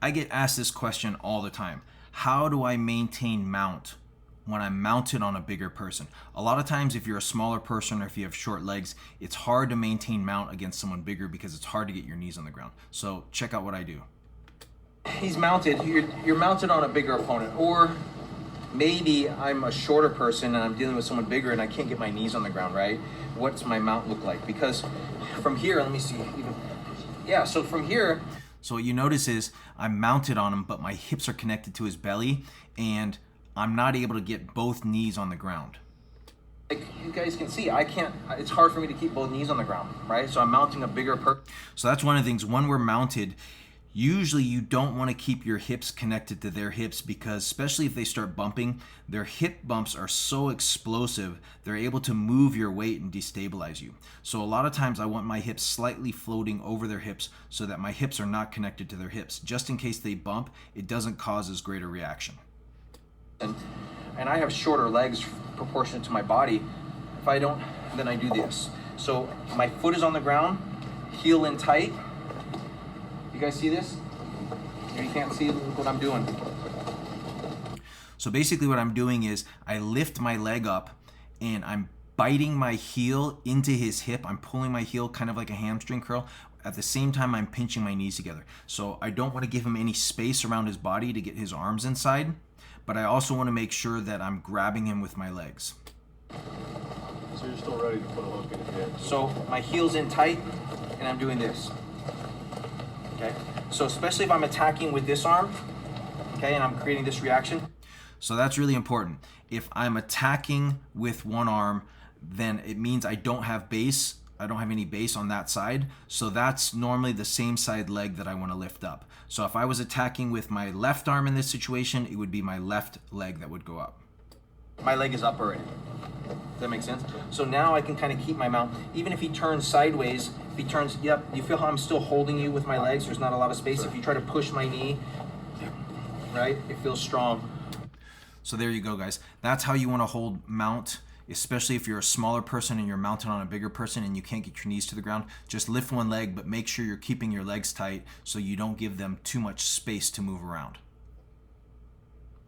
I get asked this question all the time. How do I maintain mount when I'm mounted on a bigger person? A lot of times if you're a smaller person or if you have short legs, it's hard to maintain mount against someone bigger because it's hard to get your knees on the ground. So check out what I do. He's mounted, you're mounted on a bigger opponent, or maybe I'm a shorter person and I'm dealing with someone bigger and I can't get my knees on the ground, right? What's my mount look like? Because from here, let me see, so from here, so what you notice is I'm mounted on him, but my hips are connected to his belly and I'm not able to get both knees on the ground. Like you guys can see, it's hard for me to keep both knees on the ground, right? So I'm mounting a bigger So that's one of the things, when we're mounted, usually you don't want to keep your hips connected to their hips because especially if they start bumping, their hip bumps are so explosive, they're able to move your weight and destabilize you. So a lot of times I want my hips slightly floating over their hips so that my hips are not connected to their hips. Just in case they bump, it doesn't cause as great a reaction. And I have shorter legs proportionate to my body. If I don't, then I do this. So my foot is on the ground, heel in tight. You guys see this? If you can't see, look what I'm doing. So basically what I'm doing is I lift my leg up and I'm biting my heel into his hip. I'm pulling my heel kind of like a hamstring curl. At the same time, I'm pinching my knees together. So I don't want to give him any space around his body to get his arms inside, but I also want to make sure that I'm grabbing him with my legs. So you're still ready to put a hook in his head? So my heel's in tight and I'm doing this. Okay, so especially if I'm attacking with this arm, okay, and I'm creating this reaction. So that's really important. If I'm attacking with one arm, then it means I don't have base. I don't have any base on that side. So that's normally the same side leg that I want to lift up. So if I was attacking with my left arm in this situation, it would be my left leg that would go up. My leg is up already. Does that make sense? So now I can kind of keep my mount. Even if he turns sideways, if he turns, yep, you feel how I'm still holding you with my legs? There's not a lot of space. If you try to push my knee, right, it feels strong. So there you go, guys. That's how you want to hold mount, especially if you're a smaller person and you're mounted on a bigger person and you can't get your knees to the ground. Just lift one leg, but make sure you're keeping your legs tight so you don't give them too much space to move around.